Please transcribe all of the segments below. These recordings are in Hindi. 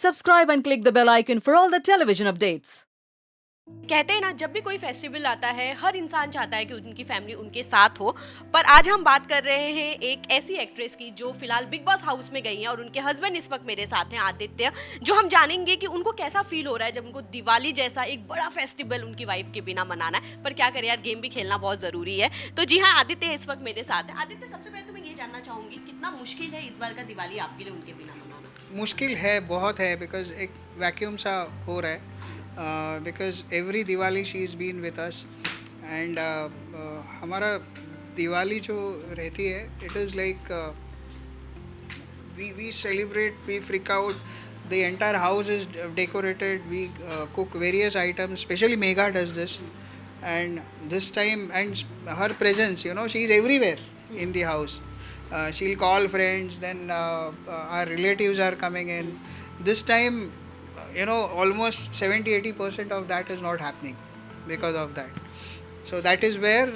Subscribe and click the bell icon for all the television updates. कहते हैं ना, जब भी कोई फेस्टिवल आता है हर इंसान चाहता है कि उनकी फैमिली उनके साथ हो। पर आज हम बात कर रहे हैं एक ऐसी एक्ट्रेस की जो फिलहाल बिग बॉस हाउस में गई हैं और उनके हस्बैंड इस वक्त मेरे साथ हैं, आदित्य। जो हम जानेंगे कि उनको कैसा फील हो रहा है जब उनको दिवाली जैसा एक बड़ा फेस्टिवल उनकी वाइफ के बिना मनाना है। पर क्या करें यार, गेम भी खेलना बहुत ज़रूरी है। तो जी हाँ, आदित्य इस वक्त मेरे साथ है। आदित्य, सबसे पहले तो मैं ये जानना चाहूँगी, कितना मुश्किल है इस बार का दिवाली आपके लिए उनके बिना मनाना? मुश्किल है, बहुत है, बिकॉज एक वैक्यूम सा हो रहा है। Because every Diwali she is been with us and हमारा दिवाली जो रहती है, it is like we celebrate, we freak out, the entire house is decorated, we cook various items, especially Megha does this. And this time, and her presence, you know, she is everywhere in the house. She'll call friends, then our relatives are coming in. This time, you know, almost 70-80% of that is not happening because of that. So that is where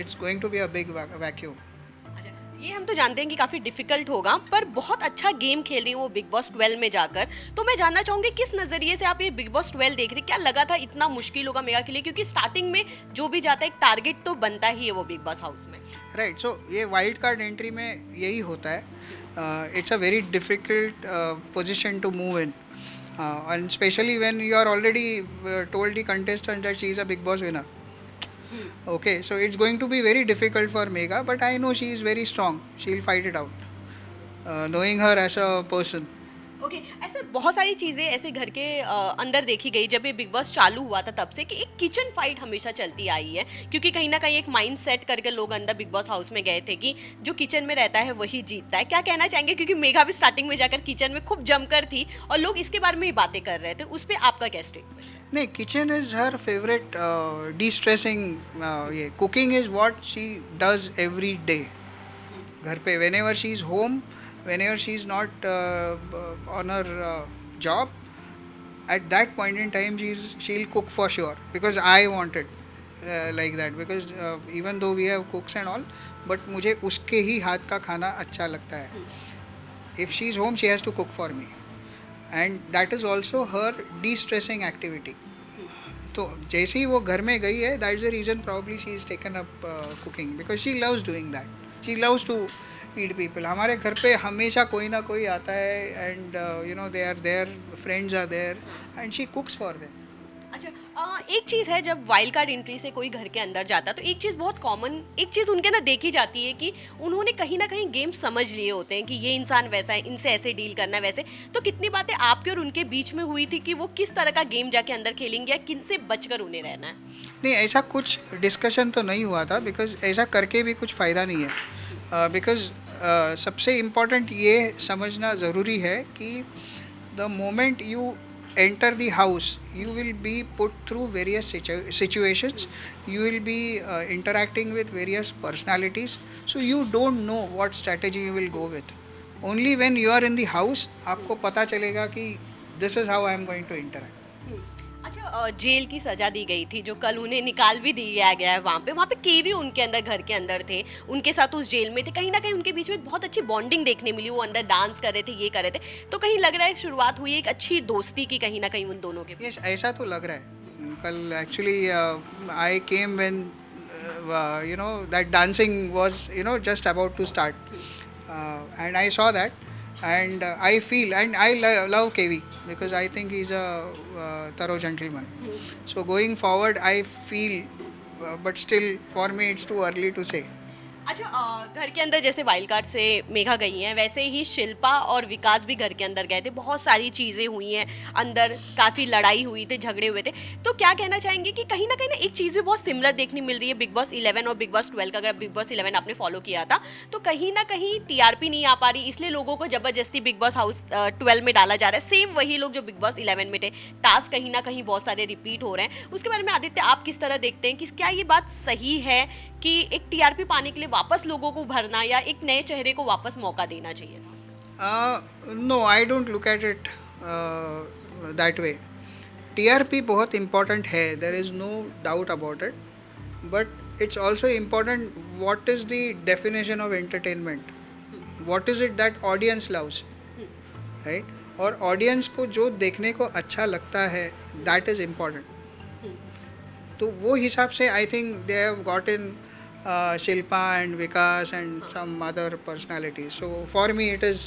it's going to be a big vacuum. अच्छा, ये हम तो जानते हैं कि काफ़ी डिफिकल्ट होगा, पर बहुत अच्छा गेम खेल रही है वो बिग बॉस 12 में जाकर। तो मैं जानना चाहूँगी, किस नज़रिए से आप ये बिग बॉस 12 देख रहे हैं? क्या लगा था इतना मुश्किल होगा मेगा के लिए? क्योंकि स्टार्टिंग में जो भी जाता है एक टारगेट तो बनता ही है वो बिग बॉस हाउस में। राइट, सो ये वाइल्ड कार्ड एंट्री में यही होता है। It's a very difficult position to move in, and especially when you are already told the contestant that she is a big boss winner. Okay, so it's going to be very difficult for Megha, but I know she is very strong. She'll fight it out. Knowing her as a person. Okay, ऐसे बहुत सारी चीज़ें ऐसे घर के अंदर देखी गई जब ये बिग बॉस चालू हुआ था, तब से कि एक किचन फाइट हमेशा चलती आई है। क्योंकि कहीं ना कहीं एक माइंड सेट करके लोग अंदर बिग बॉस हाउस में गए थे कि जो किचन में रहता है वही जीतता है। क्या कहना चाहेंगे? क्योंकि मेघा भी स्टार्टिंग में जाकर किचन में खूब जमकर थी और लोग इसके बारे में ही बातें कर रहे थे। उस पर आपका क्या स्टेटमेंट? नहीं, kitchen is her favourite de-stressing. ये cooking is what she does every day घर पे, whenever she is home, whenever she is not on her job, at that point in time she'll cook for sure, because I want it like that, because even though we have cooks and all, but मुझे उसके ही हाथ का खाना अच्छा लगता है. If she is home, she has to cook for me, and that is also her de-stressing activity. तो जैसे ही वो घर में गई है, that's the reason probably she is taken up cooking, because she loves doing that. She loves to feed people. हमारे घर पे हमेशा कोई ना कोई आता है, and you know, they are there, friends are there, and she cooks for them. अच्छा, एक चीज़ है, जब वाइल्ड कार्ड एंट्री से कोई घर के अंदर जाता है तो एक चीज़ बहुत कॉमन, एक चीज़ उनके अंदर देखी जाती है कि उन्होंने कहीं ना कहीं गेम समझ लिए होते हैं कि ये इंसान वैसा है, इनसे ऐसे डील करना है वैसे। तो कितनी बातें आपके और उनके बीच में हुई थी कि वो किस तरह का गेम जाके अंदर खेलेंगे या किन से बचकर उन्हें रहना है? नहीं, ऐसा कुछ डिस्कशन तो नहीं हुआ था, बिकॉज ऐसा करके भी कुछ फ़ायदा नहीं है। बिकॉज सबसे इम्पोर्टेंट ये समझना ज़रूरी है कि the moment you enter the house, you will be put through various situations. You will be interacting with various personalities, so you don't know what strategy you will go with. Only when you are in the house, आपको पता चलेगा कि this is how I am going to interact. अच्छा, जेल की सज़ा दी गई थी जो कल उन्हें निकाल भी दिया गया है। वहाँ पे केवी उनके अंदर घर के अंदर थे, उनके साथ उस जेल में थे। कहीं ना कहीं उनके बीच में एक बहुत अच्छी बॉन्डिंग देखने मिली। वो अंदर डांस कर रहे थे, ये कर रहे थे। तो कहीं लग रहा है शुरुआत हुई एक अच्छी दोस्ती की कहीं ना कहीं उन दोनों के। Yes, ऐसा तो लग रहा है। कल actually I came when you know, that dancing was, you know, just about to start, and I saw that, and I feel, and I love KV, because I think he's a thorough gentleman. So going forward, I feel, but still for me it's too early to say. अच्छा, घर के अंदर जैसे वाइल्ड कार्ड से मेघा गई हैं, वैसे ही शिल्पा और विकास भी घर के अंदर गए थे। बहुत सारी चीज़ें हुई हैं अंदर, काफ़ी लड़ाई हुई थी, झगड़े हुए थे। तो क्या कहना चाहेंगे कि कहीं ना एक चीज़ भी बहुत सिमिलर देखने मिल रही है बिग बॉस 11 और बिग बॉस 12 का? अगर बिग बॉस 11 आपने फॉलो किया था तो कहीं ना कहीं टीआरपी नहीं आ पा रही, इसलिए लोगों को ज़बरदस्ती बिग बॉस हाउस 12 में डाला जा रहा है। सेम वही लोग जो बिग बॉस 11 में थे, टास्क कहीं ना कहीं बहुत सारे रिपीट हो रहे हैं। उसके बारे में आदित्य, आप किस तरह देखते हैं कि क्या ये बात सही है कि एक टीआरपी पाने के लिए वापस लोगों को भरना या एक नए चेहरे को वापस मौका देना चाहिए? No, I don't look at it that way. TRP बहुत important है, there is no doubt about it, but it's also important what is the definition of entertainment, what is it that audience loves, right? और ऑडियंस को जो देखने को अच्छा लगता है दैट इज़ इम्पॉर्टेंट. तो वो हिसाब से I think they have got in Shilpa and Vikas and some other personalities. So for me it is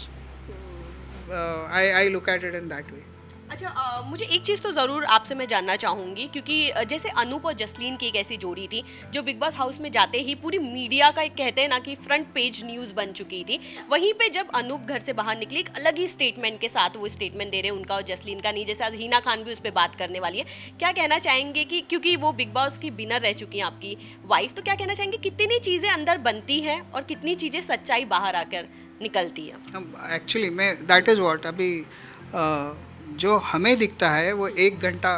I look at it in that way. अच्छा मुझे एक चीज़ तो ज़रूर आपसे मैं जानना चाहूँगी क्योंकि जैसे अनूप और जसलीन की एक ऐसी जोड़ी थी जो बिग बॉस हाउस में जाते ही पूरी मीडिया का एक कहते हैं ना कि फ्रंट पेज न्यूज़ बन चुकी थी. वहीं पे जब अनूप घर से बाहर निकले एक अलग ही स्टेटमेंट के साथ वो स्टेटमेंट दे रहे हैं उनका और जसलीन का नहीं. जैसे आज हिना खान भी उस पर बात करने वाली है. क्या कहना चाहेंगे कि क्योंकि वो बिग बॉस की विनर रह चुकी हैं आपकी वाइफ, तो क्या कहना चाहेंगे कितनी चीज़ें अंदर बनती हैं और कितनी चीज़ें सच्चाई बाहर आकर निकलती है? एक्चुअली मैं दैट इज़ व्हाट अभी जो हमें दिखता है वो 1 घंटा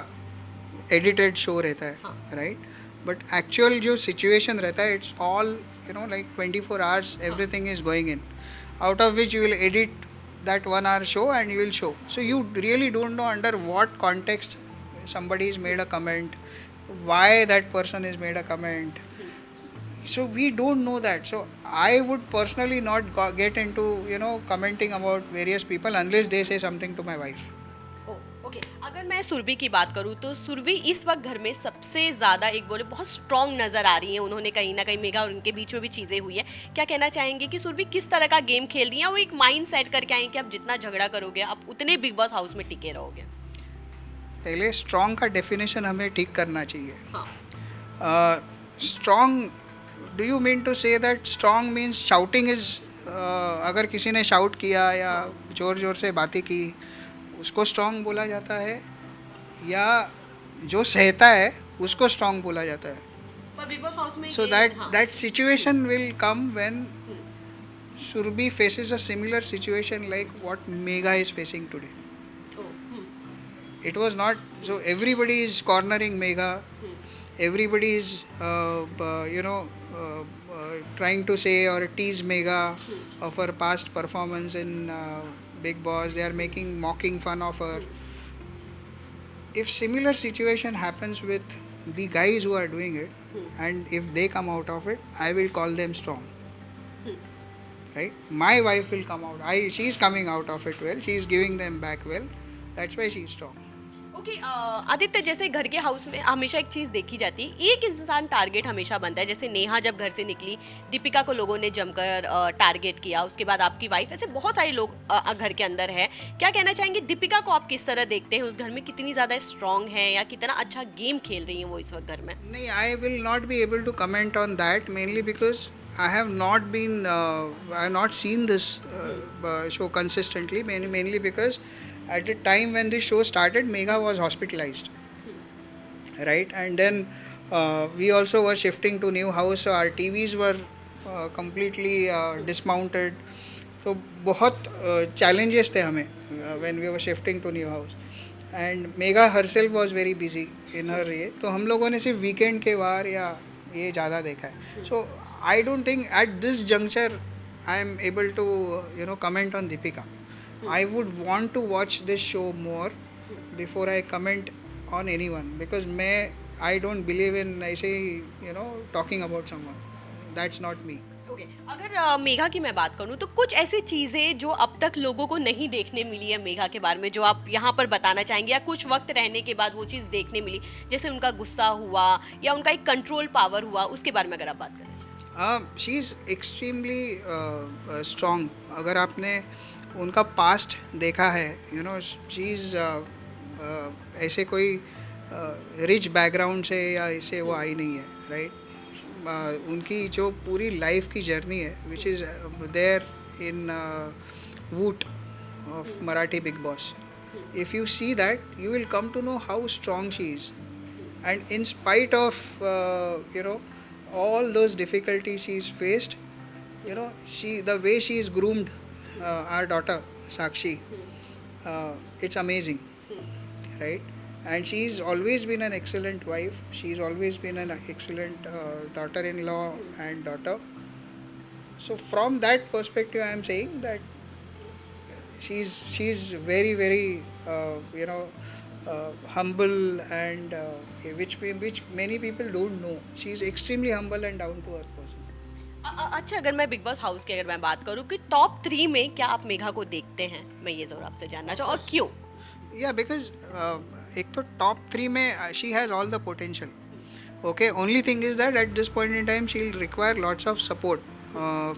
एडिटेड शो रहता है, राइट. बट एक्चुअल जो सिचुएशन रहता है it's all you know like 24 hours everything is going in, out of which you will edit that 1 hour show and you will show. So you really don't know under what context somebody has made a comment, why that person has made a comment. So we don't know that. So I would personally not get into commenting about various people unless they say something to my wife. Okay अगर मैं सुरभि की बात करूँ तो सुरभि इस वक्त घर में सबसे ज़्यादा एक बोले बहुत स्ट्रॉन्ग नज़र आ रही हैं. उन्होंने कहीं ना कहीं मेघा और उनके बीच में भी चीज़ें हुई है. क्या कहना चाहेंगे कि सुरभि किस तरह का गेम खेल रही है और एक माइंड सेट करके आई कि आप जितना झगड़ा करोगे आप उतने बिग बॉस हाउस में टिके रहोगे? पहले स्ट्रॉन्ग का डेफिनेशन हमें ठीक करना चाहिए. हाँ. Strong do you mean to say that strong means shouting is, अगर किसी ने शाउट किया या ज़ोर ज़ोर से बातें की उसको स्ट्रॉन्ग बोला जाता है, या जो सहता है उसको स्ट्रॉन्ग बोला जाता है? पर बिग बॉस हाउस में so that situation will come when Surabhi faces a similar situation like what Megha is facing today. It was not so everybody is cornering Megha. Everybody is trying to say or tease Megha of her past performance in Big Boss. They are mocking fun of her. If similar situation happens with the guys who are doing it, and if they come out of it, I will call them strong. Right? My wife will come out. She is coming out of it well. She is giving them back well. That's why she is strong. Okay Aditya, जैसे घर के हाउस में हमेशा एक चीज़ देखी जाती है, एक इंसान टारगेट हमेशा बनता है. जैसे नेहा जब घर से निकली, दीपिका को लोगों ने जमकर टारगेट किया, उसके बाद आपकी वाइफ, ऐसे बहुत सारे लोग घर के अंदर है. क्या कहना चाहेंगे दीपिका को आप किस तरह देखते हैं? उस घर में कितनी ज़्यादा स्ट्रांग है या कितना अच्छा गेम खेल रही हैं वो इस वक्त घर में? नहीं, I will not be able to comment on that, mainly because I have not seen this show consistently, mainly because at the time when this show started, Megha was hospitalized, right? And then we also were shifting to new house, so our TVs were completely dismounted. So बहुत challenges थे हमें when we were shifting to new house. And Megha herself was very busy in her ये, तो हम लोगों ने सिर्फ weekend के वार या ये ज़्यादा देखा है. So I don't think at this juncture I am able to comment on Deepika. I would want to watch this show more before I comment on anyone, because I don't believe in ऐसे talking about someone. That's not me. Okay अगर मेघा की मैं बात करूं तो कुछ ऐसी चीज़ें जो अब तक लोगों को नहीं देखने मिली है मेघा के बारे में, जो आप यहाँ पर बताना चाहेंगे, या कुछ वक्त रहने के बाद वो चीज़ देखने मिली, जैसे उनका गुस्सा हुआ या उनका एक कंट्रोल पावर हुआ, उसके बारे में अगर आप बात करें? She is extremely strong. अगर आपने उनका पास्ट देखा है, शी इज़ ऐसे कोई रिच बैकग्राउंड से या ऐसे वो आई नहीं है, राइट? उनकी जो पूरी लाइफ की जर्नी है, which is there in Voot of Marathi Bigg Boss, if you see that you will come to know how strong she is. And in spite of all those difficulties she's faced, the way she is groomed our daughter Sakshi, it's amazing, right? And she's always been an excellent wife. She's always been an excellent daughter-in-law and daughter. So from that perspective, I am saying that she's very very humble, and which many people don't know. She is extremely humble and down to earth person. अच्छा, अगर मैं बिग बॉस हाउस की अगर मैं बात करूँ कि टॉप 3 में क्या आप मेघा को देखते हैं, मैं ये ज़रूर आपसे जानना चाहूँ और क्यों? Yeah, because एक तो टॉप 3 में she has all the potential. Okay, only thing is that at this point in time she'll require lots of support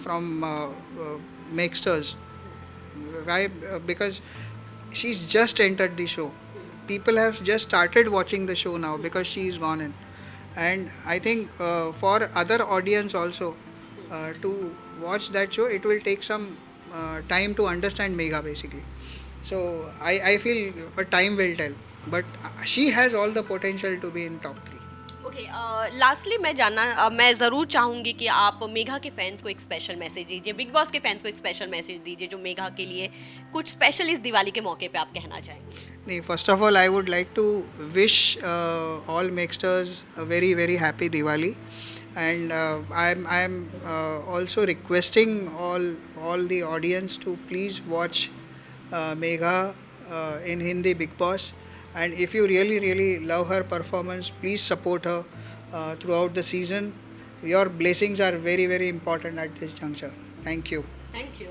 from Makesters. Why? Because she's just entered the show. People have just started watching the show now because she's gone in, and I think for other audience also to watch that show, it will take some time to understand Megha basically. So I feel time will tell, but she has all the potential to be in top 3. Okay, lastly मैं ज़रूर चाहूँगी कि आप मेघा के फैंस को एक स्पेशल मैसेज दीजिए, बिग बॉस के फैंस को एक स्पेशल मैसेज दीजिए जो मेघा के लिए कुछ स्पेशल इस दिवाली के मौके पे आप कहना चाहेंगे. Nee, first of all, I would like to wish all Makesters a very very happy Diwali, and I'm also requesting all the audience to please watch Megha in Hindi Big Boss, and if you really really love her performance, please support her throughout the season. Your blessings are very very important at this juncture. Thank you. Thank you.